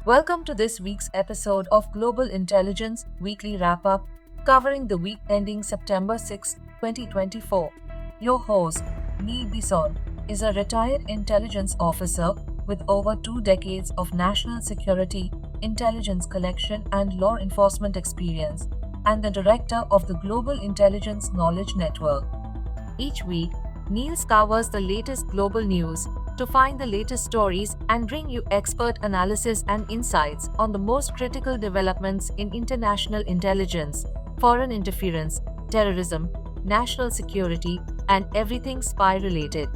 Welcome to this week's episode of Global Intelligence Weekly Wrap-Up, covering the week ending September 6, 2024. Your host, Neil Bisson, is a retired intelligence officer with over 2 decades of national security, intelligence collection, and law enforcement experience, and the director of the Global Intelligence Knowledge Network. Each week, Neil scours the latest global news to find the latest stories and bring you expert analysis and insights on the most critical developments in international intelligence, foreign interference, terrorism, national security, and everything spy-related.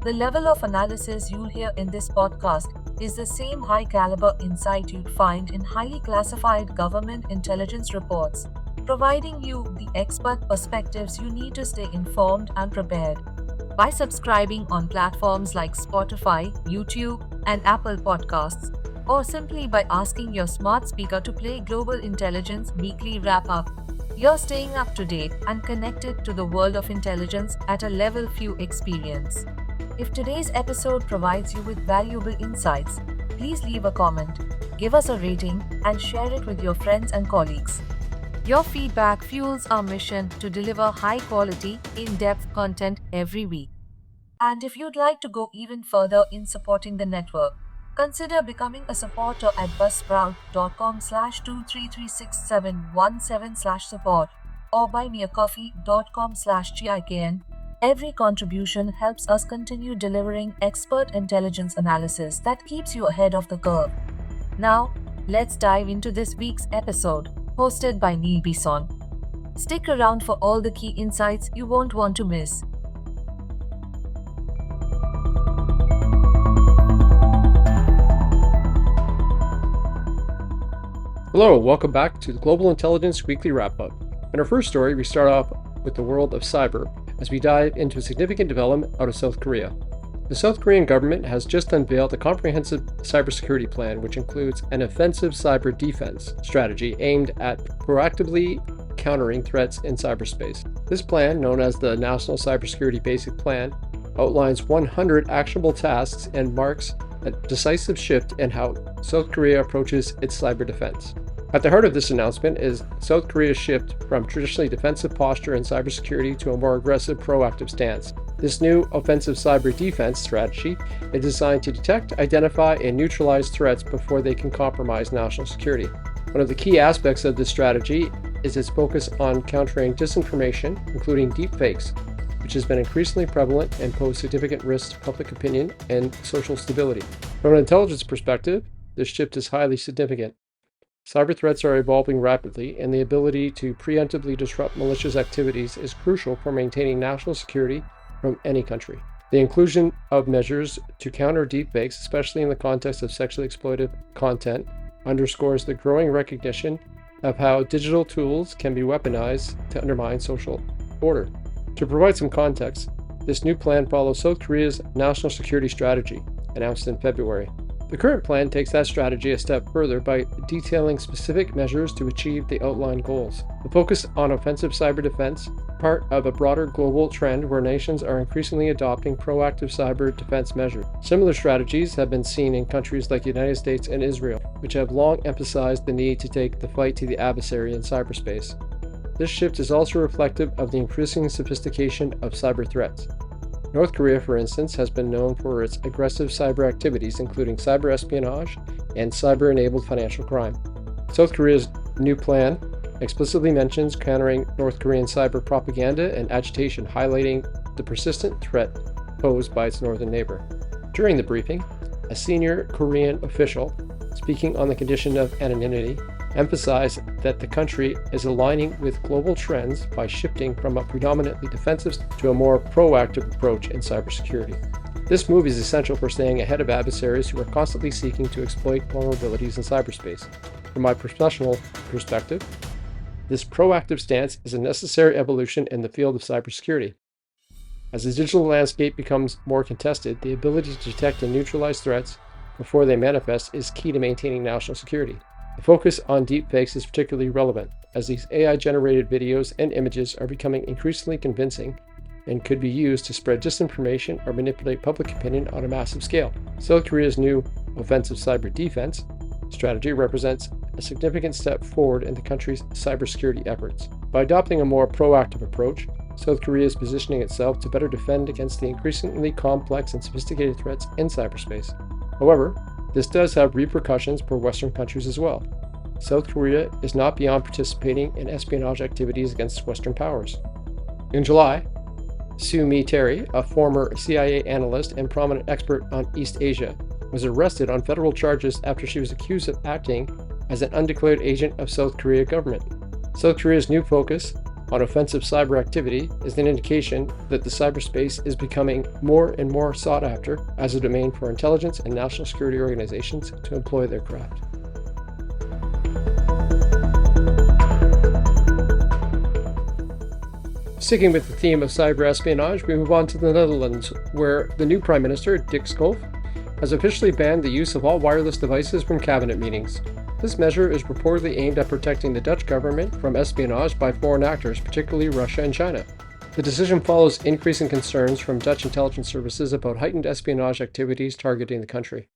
The level of analysis you'll hear in this podcast is the same high-caliber insight you'd find in highly classified government intelligence reports, providing you the expert perspectives you need to stay informed and prepared. By subscribing on platforms like Spotify, YouTube, and Apple Podcasts, or simply by asking your smart speaker to play Global Intelligence Weekly Wrap-Up, you're staying up to date and connected to the world of intelligence at a level few experience. If today's episode provides you with valuable insights, please leave a comment, give us a rating, and share it with your friends and colleagues. Your feedback fuels our mission to deliver high-quality, in-depth content every week. And if you'd like to go even further in supporting the network, consider becoming a supporter at buzzsprout.com/2336717/support or buymeacoffee.com/GIKN. Every contribution helps us continue delivering expert intelligence analysis that keeps you ahead of the curve. Now, let's dive into this week's episode, hosted by Neil Bisson. Stick around for all the key insights you won't want to miss. Hello, welcome back to the Global Intelligence Weekly Wrap-Up. In our first story, we start off with the world of cyber as we dive into a significant development out of South Korea. The South Korean government has just unveiled a comprehensive cybersecurity plan, which includes an offensive cyber defense strategy aimed at proactively countering threats in cyberspace. This plan, known as the National Cybersecurity Basic Plan, outlines 100 actionable tasks and marks a decisive shift in how South Korea approaches its cyber defense. At the heart of this announcement is South Korea's shift from traditionally defensive posture in cybersecurity to a more aggressive, proactive stance. This new offensive cyber defense strategy is designed to detect, identify, and neutralize threats before they can compromise national security. One of the key aspects of this strategy is its focus on countering disinformation, including deepfakes, which has been increasingly prevalent and pose significant risks to public opinion and social stability. From an intelligence perspective, this shift is highly significant. Cyber threats are evolving rapidly, and the ability to preemptively disrupt malicious activities is crucial for maintaining national security from any country. The inclusion of measures to counter deepfakes, especially in the context of sexually exploitive content, underscores the growing recognition of how digital tools can be weaponized to undermine social order. To provide some context, this new plan follows South Korea's national security strategy, announced in February. The current plan takes that strategy a step further by detailing specific measures to achieve the outlined goals. The focus on offensive cyber defense, part of a broader global trend where nations are increasingly adopting proactive cyber defense measures. Similar strategies have been seen in countries like the United States and Israel, which have long emphasized the need to take the fight to the adversary in cyberspace. This shift is also reflective of the increasing sophistication of cyber threats. North Korea, for instance, has been known for its aggressive cyber activities, including cyber espionage and cyber-enabled financial crime. South Korea's new plan explicitly mentions countering North Korean cyber propaganda and agitation, highlighting the persistent threat posed by its northern neighbor. During the briefing, a senior Korean official, speaking on the condition of anonymity, emphasized that the country is aligning with global trends by shifting from a predominantly defensive to a more proactive approach in cybersecurity. This move is essential for staying ahead of adversaries who are constantly seeking to exploit vulnerabilities in cyberspace. From my professional perspective, this proactive stance is a necessary evolution in the field of cybersecurity. As the digital landscape becomes more contested, the ability to detect and neutralize threats before they manifest is key to maintaining national security. The focus on deepfakes is particularly relevant, as these AI-generated videos and images are becoming increasingly convincing and could be used to spread disinformation or manipulate public opinion on a massive scale. South Korea's new offensive cyber defense strategy represents a significant step forward in the country's cybersecurity efforts. By adopting a more proactive approach, South Korea is positioning itself to better defend against the increasingly complex and sophisticated threats in cyberspace. However, this does have repercussions for Western countries as well. South Korea is not beyond participating in espionage activities against Western powers. In July, Sue Mi Terry, a former CIA analyst and prominent expert on East Asia, was arrested on federal charges after she was accused of acting as an undeclared agent of South Korea government. South Korea's new focus on offensive cyber activity is an indication that the cyberspace is becoming more and more sought after as a domain for intelligence and national security organizations to employ their craft. Sticking with the theme of cyber espionage, we move on to the Netherlands, where the new Prime Minister, Dick Schoof, has officially banned the use of all wireless devices from cabinet meetings. This measure is reportedly aimed at protecting the Dutch government from espionage by foreign actors, particularly Russia and China. The decision follows increasing concerns from Dutch intelligence services about heightened espionage activities targeting the country.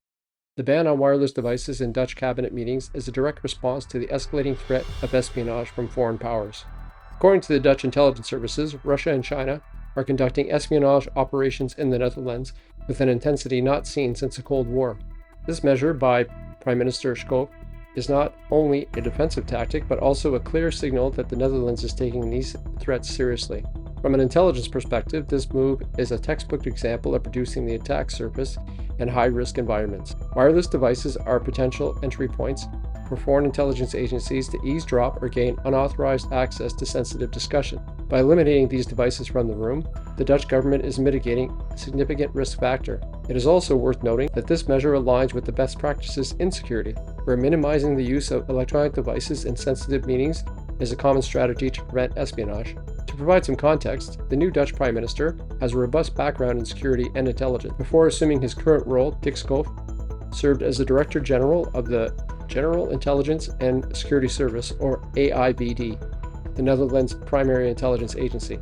The ban on wireless devices in Dutch cabinet meetings is a direct response to the escalating threat of espionage from foreign powers. According to the Dutch intelligence services, Russia and China are conducting espionage operations in the Netherlands with an intensity not seen since the Cold War. This measure by Prime Minister Schoof is not only a defensive tactic, but also a clear signal that the Netherlands is taking these threats seriously. From an intelligence perspective, this move is a textbook example of reducing the attack surface in high-risk environments. Wireless devices are potential entry points for foreign intelligence agencies to eavesdrop or gain unauthorized access to sensitive discussion. By eliminating these devices from the room, the Dutch government is mitigating a significant risk factor. It is also worth noting that this measure aligns with the best practices in security, where minimizing the use of electronic devices in sensitive meetings is a common strategy to prevent espionage. To provide some context, the new Dutch Prime Minister has a robust background in security and intelligence. Before assuming his current role, Dick Schoof served as the Director General of the General Intelligence and Security Service, or AIVD, the Netherlands' primary intelligence agency.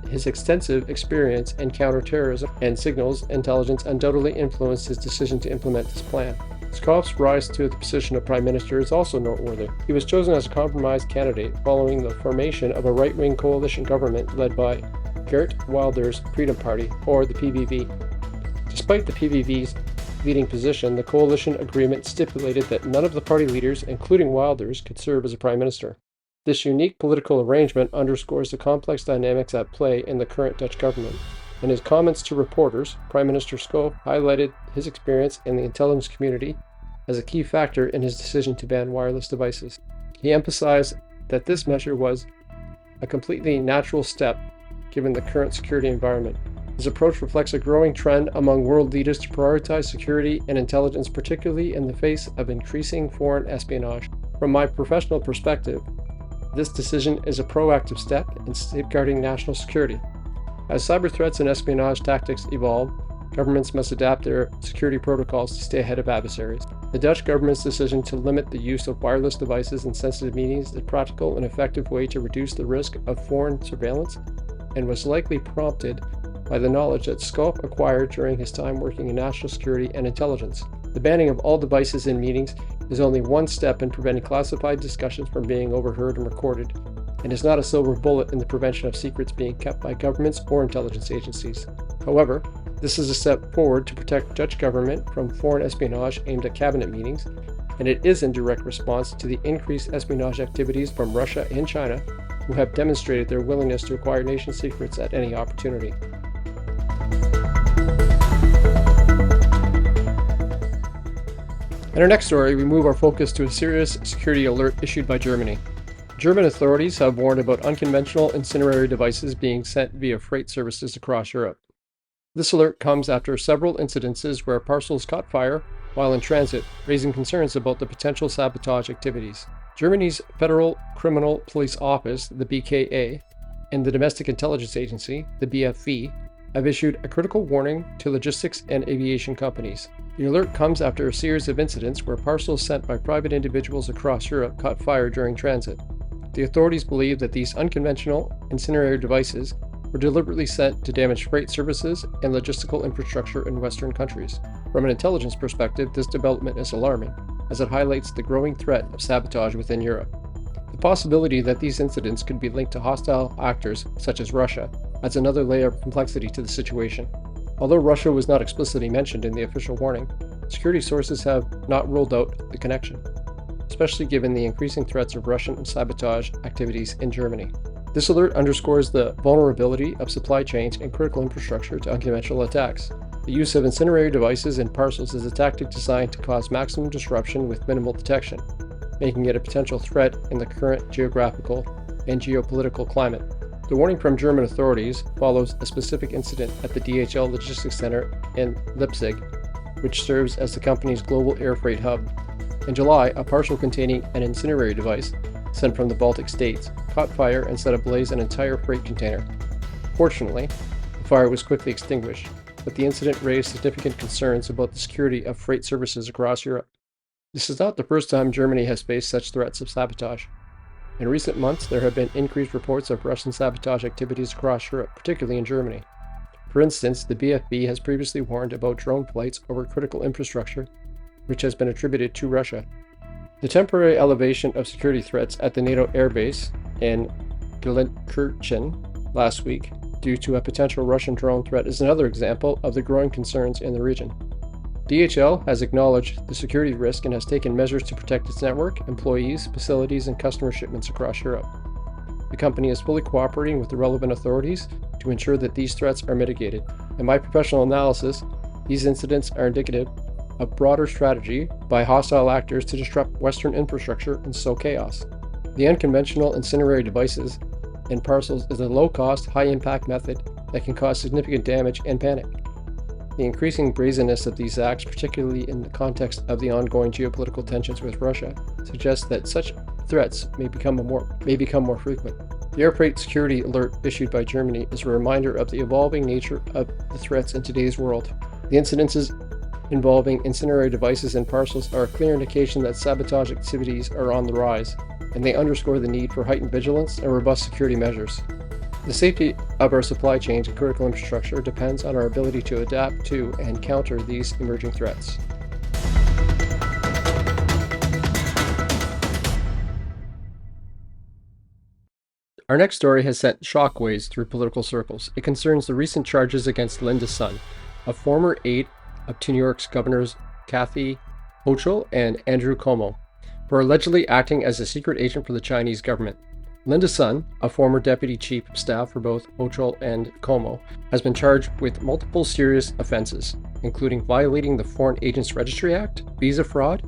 His extensive experience in counterterrorism and signals intelligence undoubtedly influenced his decision to implement this plan. Schoof's rise to the position of Prime Minister is also noteworthy. He was chosen as a compromise candidate following the formation of a right-wing coalition government led by Geert Wilder's Freedom Party, or the PVV. Despite the PVV's leading position, the coalition agreement stipulated that none of the party leaders, including Wilders, could serve as a prime minister. This unique political arrangement underscores the complex dynamics at play in the current Dutch government. In his comments to reporters, Prime Minister Schoof highlighted his experience in the intelligence community as a key factor in his decision to ban wireless devices. He emphasized that this measure was a completely natural step given the current security environment. His approach reflects a growing trend among world leaders to prioritize security and intelligence, particularly in the face of increasing foreign espionage. From my professional perspective, this decision is a proactive step in safeguarding national security. As cyber threats and espionage tactics evolve, governments must adapt their security protocols to stay ahead of adversaries. The Dutch government's decision to limit the use of wireless devices in sensitive meetings is a practical and effective way to reduce the risk of foreign surveillance, and was likely prompted by the knowledge that Schoof acquired during his time working in national security and intelligence. The banning of all devices in meetings is only one step in preventing classified discussions from being overheard and recorded, and is not a silver bullet in the prevention of secrets being kept by governments or intelligence agencies. However, this is a step forward to protect Dutch government from foreign espionage aimed at cabinet meetings, and it is in direct response to the increased espionage activities from Russia and China, who have demonstrated their willingness to acquire nation secrets at any opportunity. In our next story, we move our focus to a serious security alert issued by Germany. German authorities have warned about unconventional incendiary devices being sent via freight services across Europe. This alert comes after several incidences where parcels caught fire while in transit, raising concerns about the potential sabotage activities. Germany's Federal Criminal Police Office, the BKA, and the Domestic Intelligence Agency, the BFV, have issued a critical warning to logistics and aviation companies. The alert comes after a series of incidents where parcels sent by private individuals across Europe caught fire during transit. The authorities believe that these unconventional incendiary devices were deliberately sent to damage freight services and logistical infrastructure in Western countries. From an intelligence perspective, this development is alarming, as it highlights the growing threat of sabotage within Europe. The possibility that these incidents could be linked to hostile actors, such as Russia, adds another layer of complexity to the situation. Although Russia was not explicitly mentioned in the official warning, security sources have not ruled out the connection, especially given the increasing threats of Russian sabotage activities in Germany. This alert underscores the vulnerability of supply chains and critical infrastructure to unconventional attacks. The use of incendiary devices in parcels is a tactic designed to cause maximum disruption with minimal detection, making it a potential threat in the current geographical and geopolitical climate. The warning from German authorities follows a specific incident at the DHL Logistics Center in Leipzig, which serves as the company's global air freight hub. In July, a parcel containing an incendiary device sent from the Baltic states caught fire and set ablaze an entire freight container. Fortunately, the fire was quickly extinguished, but the incident raised significant concerns about the security of freight services across Europe. This is not the first time Germany has faced such threats of sabotage. In recent months, there have been increased reports of Russian sabotage activities across Europe, particularly in Germany. For instance, the BFB has previously warned about drone flights over critical infrastructure, which has been attributed to Russia. The temporary elevation of security threats at the NATO airbase in Gelsenkirchen last week due to a potential Russian drone threat is another example of the growing concerns in the region. DHL has acknowledged the security risk and has taken measures to protect its network, employees, facilities, and customer shipments across Europe. The company is fully cooperating with the relevant authorities to ensure that these threats are mitigated. In my professional analysis, these incidents are indicative of broader strategy by hostile actors to disrupt Western infrastructure and sow chaos. The unconventional incendiary devices in parcels is a low-cost, high-impact method that can cause significant damage and panic. The increasing brazenness of these acts, particularly in the context of the ongoing geopolitical tensions with Russia, suggests that such threats may become more frequent. The air freight security alert issued by Germany is a reminder of the evolving nature of the threats in today's world. The incidences involving incendiary devices and parcels are a clear indication that sabotage activities are on the rise, and they underscore the need for heightened vigilance and robust security measures. The safety of our supply chains and critical infrastructure depends on our ability to adapt to and counter these emerging threats. Our next story has sent shockwaves through political circles. It concerns the recent charges against Linda Sun, a former aide of New York's governors Kathy Hochul and Andrew Cuomo, for allegedly acting as a secret agent for the Chinese government. Linda Sun, a former deputy chief of staff for both Hochul and Cuomo, has been charged with multiple serious offenses, including violating the Foreign Agents Registry Act, visa fraud,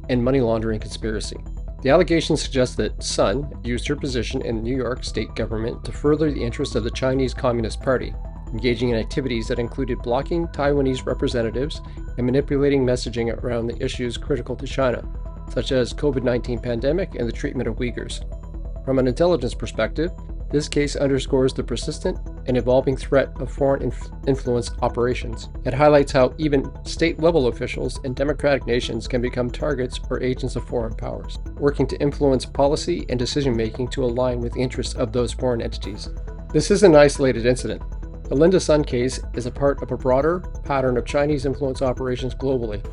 and money laundering conspiracy. The allegations suggest that Sun used her position in the New York state government to further the interests of the Chinese Communist Party, engaging in activities that included blocking Taiwanese representatives and manipulating messaging around the issues critical to China, such as COVID-19 pandemic and the treatment of Uyghurs. From an intelligence perspective, this case underscores the persistent and evolving threat of foreign influence operations. It highlights how even state-level officials in democratic nations can become targets or agents of foreign powers, working to influence policy and decision-making to align with the interests of those foreign entities. This is an isolated incident. The Linda Sun case is a part of a broader pattern of Chinese influence operations globally.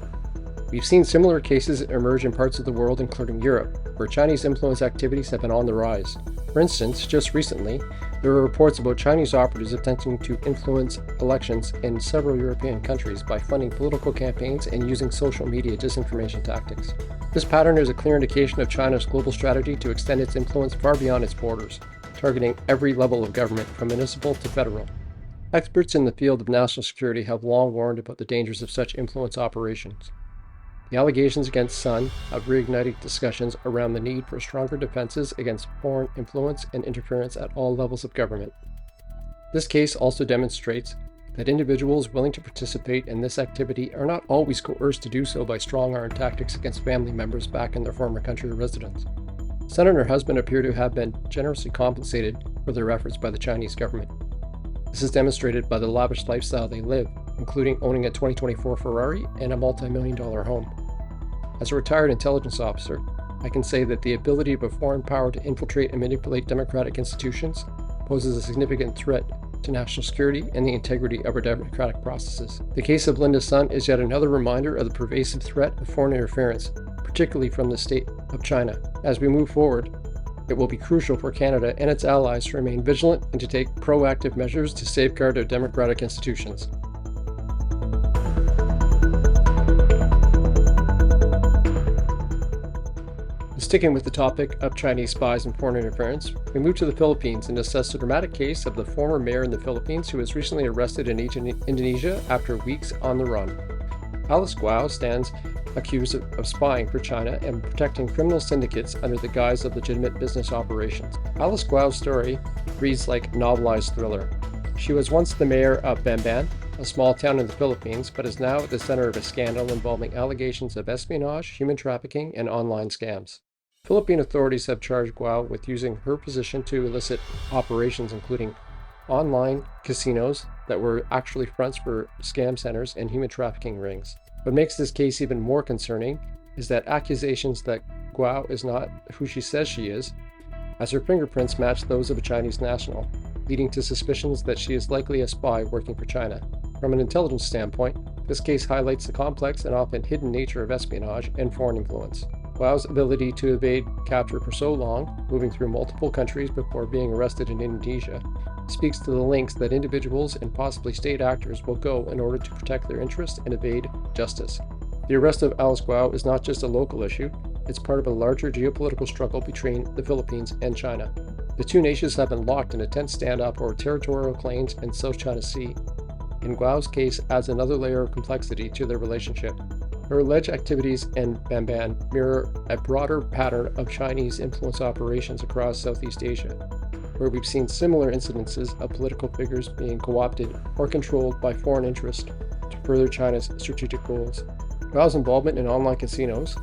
We've seen similar cases emerge in parts of the world, including Europe, where Chinese influence activities have been on the rise. For instance, just recently, there were reports about Chinese operatives attempting to influence elections in several European countries by funding political campaigns and using social media disinformation tactics. This pattern is a clear indication of China's global strategy to extend its influence far beyond its borders, targeting every level of government, from municipal to federal. Experts in the field of national security have long warned about the dangers of such influence operations. The allegations against Sun have reignited discussions around the need for stronger defenses against foreign influence and interference at all levels of government. This case also demonstrates that individuals willing to participate in this activity are not always coerced to do so by strong-arm tactics against family members back in their former country of residence. Sun and her husband appear to have been generously compensated for their efforts by the Chinese government. This is demonstrated by the lavish lifestyle they live, including owning a 2024 Ferrari and a multi-million-dollar home. As a retired intelligence officer, I can say that the ability of a foreign power to infiltrate and manipulate democratic institutions poses a significant threat to national security and the integrity of our democratic processes. The case of Linda's son is yet another reminder of the pervasive threat of foreign interference, particularly from the state of China. As we move forward, it will be crucial for Canada and its allies to remain vigilant and to take proactive measures to safeguard our democratic institutions. Sticking with the topic of Chinese spies and foreign interference, we move to the Philippines and assess the dramatic case of the former mayor in the Philippines who was recently arrested in Indonesia after weeks on the run. Alice Guo stands accused of spying for China and protecting criminal syndicates under the guise of legitimate business operations. Alice Guo's story reads like a novelized thriller. She was once the mayor of Bamban, a small town in the Philippines, but is now at the center of a scandal involving allegations of espionage, human trafficking, and online scams. Philippine authorities have charged Guo with using her position to elicit operations including online casinos that were actually fronts for scam centers and human trafficking rings. What makes this case even more concerning is that accusations that Guo is not who she says she is, as her fingerprints match those of a Chinese national, leading to suspicions that she is likely a spy working for China. From an intelligence standpoint, this case highlights the complex and often hidden nature of espionage and foreign influence. Guo's ability to evade capture for so long, moving through multiple countries before being arrested in Indonesia, speaks to the lengths that individuals and possibly state actors will go in order to protect their interests and evade justice. The arrest of Alice Guo is not just a local issue, it's part of a larger geopolitical struggle between the Philippines and China. The two nations have been locked in a tense standoff over territorial claims in South China Sea, and Guo's case adds another layer of complexity to their relationship. Her alleged activities in Bamban mirror a broader pattern of Chinese influence operations across Southeast Asia, where we've seen similar incidences of political figures being co-opted or controlled by foreign interests to further China's strategic goals. Guo's involvement in online casinos,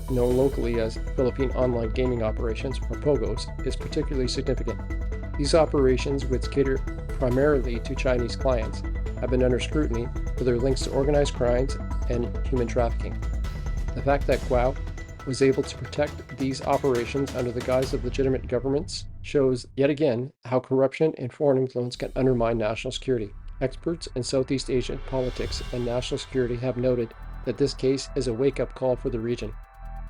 known locally as Philippine Online Gaming Operations or POGOs, is particularly significant. These operations, which cater primarily to Chinese clients, have been under scrutiny for their links to organized crimes and human trafficking. The fact that Guo was able to protect these operations under the guise of legitimate governments shows yet again how corruption and foreign influence can undermine national security. Experts in Southeast Asian politics and national security have noted that this case is a wake-up call for the region.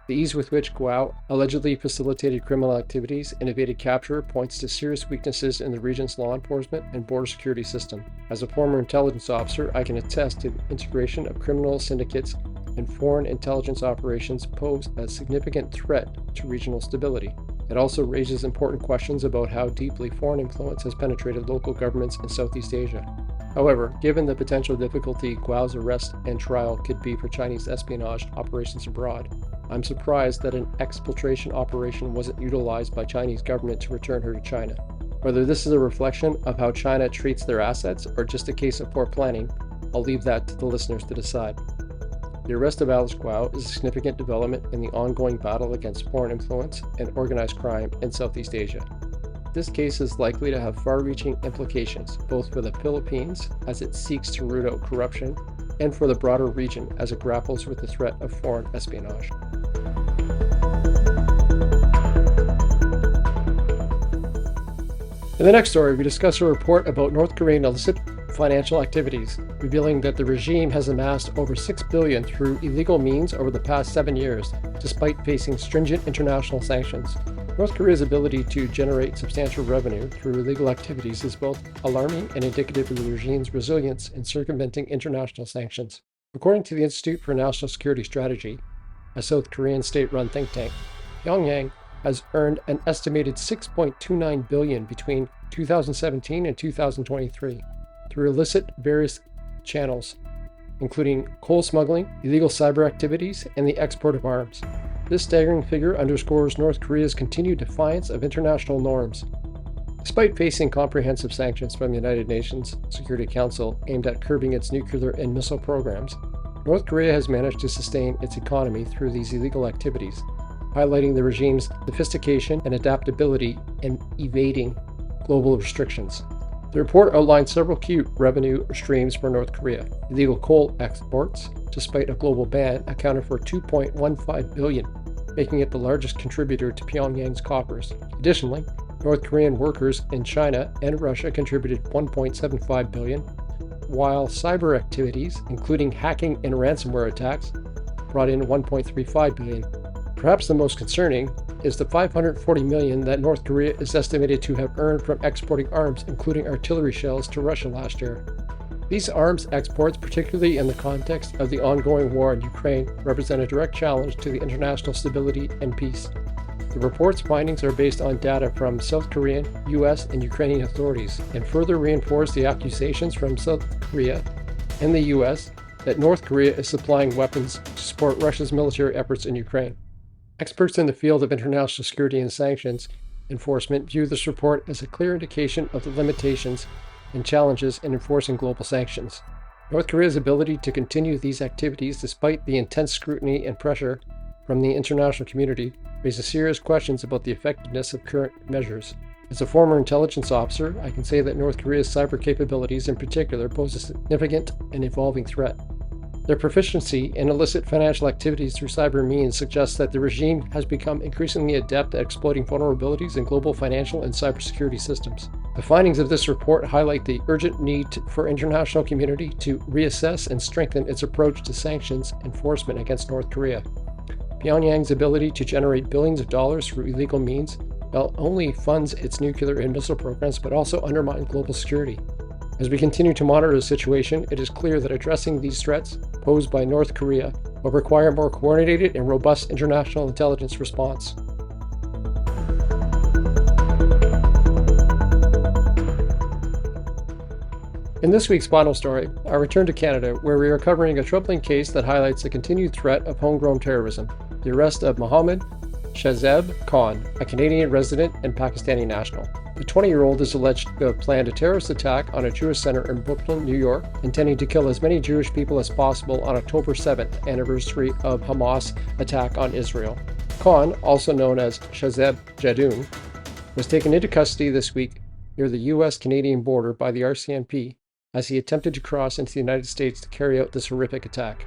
The ease with which Guo allegedly facilitated criminal activities and evaded capture points to serious weaknesses in the region's law enforcement and border security system. As a former intelligence officer, I can attest to the integration of criminal syndicates and foreign intelligence operations pose a significant threat to regional stability. It also raises important questions about how deeply foreign influence has penetrated local governments in Southeast Asia. However, given the potential difficulty Guo's arrest and trial could be for Chinese espionage operations abroad, I'm surprised that an exfiltration operation wasn't utilized by Chinese government to return her to China. Whether this is a reflection of how China treats their assets or just a case of poor planning, I'll leave that to the listeners to decide. The arrest of Alice Guo is a significant development in the ongoing battle against foreign influence and organized crime in Southeast Asia. This case is likely to have far-reaching implications, both for the Philippines as it seeks to root out corruption, and for the broader region as it grapples with the threat of foreign espionage. In the next story, we discuss a report about North Korean illicit financial activities, revealing that the regime has amassed over $6 billion through illegal means over the past 7 years, despite facing stringent international sanctions. North Korea's ability to generate substantial revenue through illegal activities is both alarming and indicative of the regime's resilience in circumventing international sanctions. According to the Institute for National Security Strategy, a South Korean state-run think tank, Pyongyang has earned an estimated $6.29 billion between 2017 and 2023 through illicit various channels, including coal smuggling, illegal cyber activities, and the export of arms. This staggering figure underscores North Korea's continued defiance of international norms. Despite facing comprehensive sanctions from the United Nations Security Council aimed at curbing its nuclear and missile programs, North Korea has managed to sustain its economy through these illegal activities, highlighting the regime's sophistication and adaptability in evading global restrictions. The report outlines several key revenue streams for North Korea. Illegal coal exports, despite a global ban, accounted for $2.15 billion, making it the largest contributor to Pyongyang's coffers. Additionally, North Korean workers in China and Russia contributed $1.75 billion, while cyber activities, including hacking and ransomware attacks, brought in $1.35 billion. Perhaps the most concerning is the $540 million that North Korea is estimated to have earned from exporting arms, including artillery shells, to Russia last year. These arms exports, particularly in the context of the ongoing war in Ukraine, represent a direct challenge to the international stability and peace. The report's findings are based on data from South Korean, US, and Ukrainian authorities, and further reinforce the accusations from South Korea and the US that North Korea is supplying weapons to support Russia's military efforts in Ukraine. Experts in the field of international security and sanctions enforcement view this report as a clear indication of the limitations and challenges in enforcing global sanctions. North Korea's ability to continue these activities despite the intense scrutiny and pressure from the international community raises serious questions about the effectiveness of current measures. As a former intelligence officer, I can say that North Korea's cyber capabilities in particular pose a significant and evolving threat. Their proficiency in illicit financial activities through cyber means suggests that the regime has become increasingly adept at exploiting vulnerabilities in global financial and cybersecurity systems. The findings of this report highlight the urgent need for international community to reassess and strengthen its approach to sanctions enforcement against North Korea. Pyongyang's ability to generate billions of dollars through illegal means not only funds its nuclear and missile programs, but also undermines global security. As we continue to monitor the situation, it is clear that addressing these threats posed by North Korea will require a more coordinated and robust international intelligence response. In this week's final story, I return to Canada, where we are covering a troubling case that highlights the continued threat of homegrown terrorism, the arrest of Mohammed Shahzeb Khan, a Canadian resident and Pakistani national. The 20-year-old is alleged to have planned a terrorist attack on a Jewish center in Brooklyn, New York, intending to kill as many Jewish people as possible on October 7th, anniversary of Hamas' attack on Israel. Khan, also known as Shahzeb Jadoun, was taken into custody this week near the U.S.-Canadian border by the RCMP as he attempted to cross into the United States to carry out this horrific attack.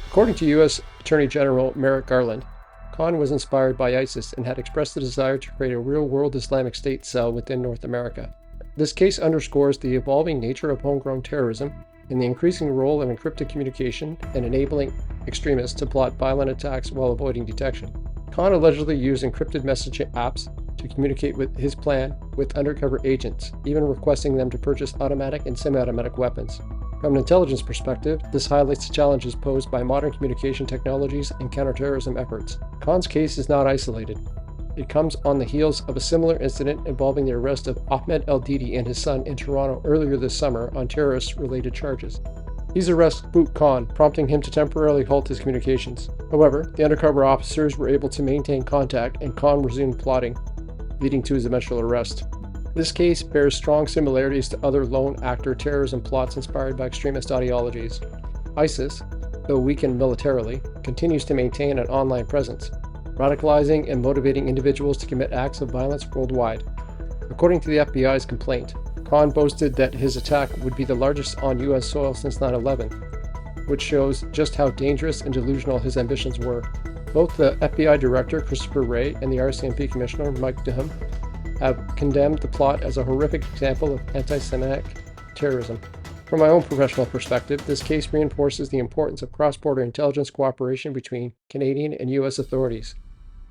According to U.S. Attorney General Merrick Garland, Khan was inspired by ISIS and had expressed the desire to create a real-world Islamic State cell within North America. This case underscores the evolving nature of homegrown terrorism and the increasing role of encrypted communication in enabling extremists to plot violent attacks while avoiding detection. Khan allegedly used encrypted messaging apps to communicate with his plan with undercover agents, even requesting them to purchase automatic and semi-automatic weapons. From an intelligence perspective, this highlights the challenges posed by modern communication technologies and counterterrorism efforts. Khan's case is not isolated. It comes on the heels of a similar incident involving the arrest of Ahmed El-Didi and his son in Toronto earlier this summer on terrorist-related charges. These arrests spooked Khan, prompting him to temporarily halt his communications. However, the undercover officers were able to maintain contact and Khan resumed plotting, leading to his eventual arrest. This case bears strong similarities to other lone actor terrorism plots inspired by extremist ideologies. ISIS, though weakened militarily, continues to maintain an online presence, radicalizing and motivating individuals to commit acts of violence worldwide. According to the FBI's complaint, Khan boasted that his attack would be the largest on U.S. soil since 9/11, which shows just how dangerous and delusional his ambitions were. Both the FBI Director, Christopher Wray, and the RCMP Commissioner, Mike Duham, have condemned the plot as a horrific example of anti-Semitic terrorism. From my own professional perspective, this case reinforces the importance of cross-border intelligence cooperation between Canadian and U.S. authorities.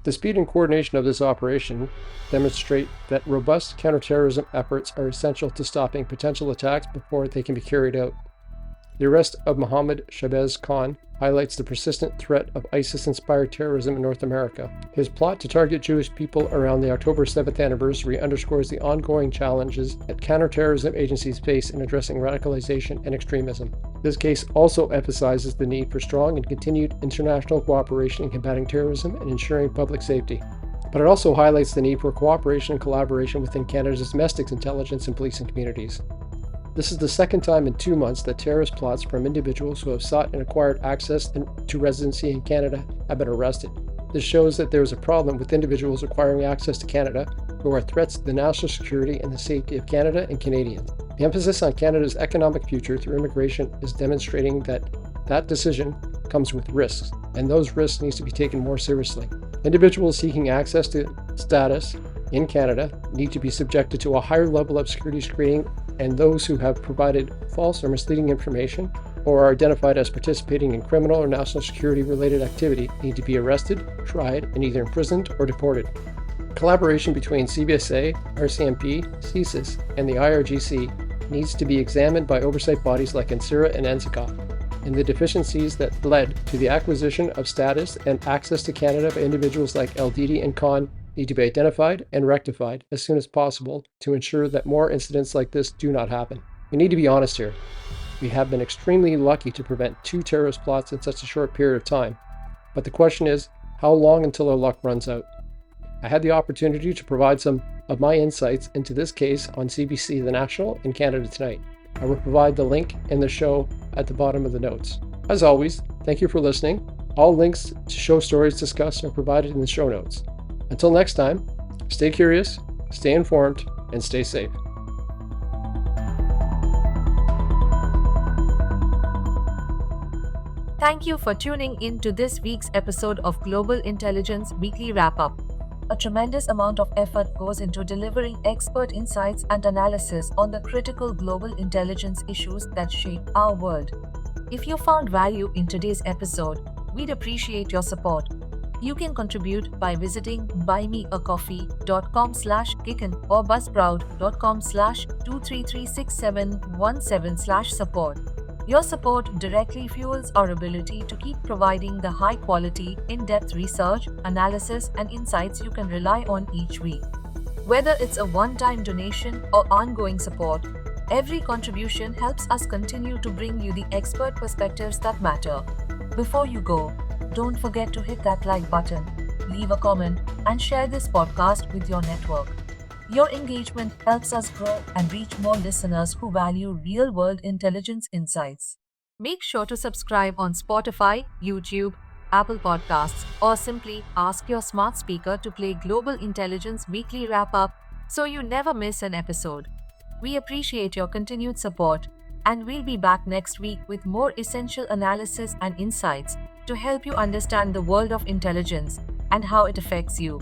The speed and coordination of this operation demonstrate that robust counterterrorism efforts are essential to stopping potential attacks before they can be carried out. The arrest of Mohammed Shahzeb Khan highlights the persistent threat of ISIS-inspired terrorism in North America. His plot to target Jewish people around the October 7th anniversary underscores the ongoing challenges that counterterrorism agencies face in addressing radicalization and extremism. This case also emphasizes the need for strong and continued international cooperation in combating terrorism and ensuring public safety. But it also highlights the need for cooperation and collaboration within Canada's domestic intelligence and policing communities. This is the second time in 2 months that terrorist plots from individuals who have sought and acquired access to residency in Canada have been arrested. This shows that there is a problem with individuals acquiring access to Canada who are threats to the national security and the safety of Canada and Canadians. The emphasis on Canada's economic future through immigration is demonstrating that that decision comes with risks, and those risks need to be taken more seriously. Individuals seeking access to status in Canada need to be subjected to a higher level of security screening, and those who have provided false or misleading information or are identified as participating in criminal or national security related activity need to be arrested, tried, and either imprisoned or deported. Collaboration between CBSA, RCMP, CSIS, and the IRGC needs to be examined by oversight bodies like NSIRA and NSICOP, and the deficiencies that led to the acquisition of status and access to Canada by individuals like LDD and Khan need to be identified and rectified as soon as possible to ensure that more incidents like this do not happen. We need to be honest here. We have been extremely lucky to prevent 2 terrorist plots in such a short period of time, but the question is, how long until our luck runs out? I had the opportunity to provide some of my insights into this case on CBC The National in Canada Tonight. I will provide the link in the show at the bottom of the notes. As always, thank you for listening. All links to show stories discussed are provided in the show notes. Until next time, stay curious, stay informed, and stay safe. Thank you for tuning in to this week's episode of Global Intelligence Weekly Wrap-Up. A tremendous amount of effort goes into delivering expert insights and analysis on the critical global intelligence issues that shape our world. If you found value in today's episode, we'd appreciate your support. You can contribute by visiting buymeacoffee.com/kicken or buzzsprout.com/2336717/support. Your support directly fuels our ability to keep providing the high-quality, in-depth research, analysis, and insights you can rely on each week. Whether it's a one-time donation or ongoing support, every contribution helps us continue to bring you the expert perspectives that matter. Before you go, don't forget to hit that like button, leave a comment, and share this podcast with your network. Your engagement helps us grow and reach more listeners who value real-world intelligence insights. Make sure to subscribe on Spotify, YouTube, Apple Podcasts, or simply ask your smart speaker to play Global Intelligence Weekly Wrap-Up so you never miss an episode. We appreciate your continued support, and we'll be back next week with more essential analysis and insights to help you understand the world of intelligence and how it affects you.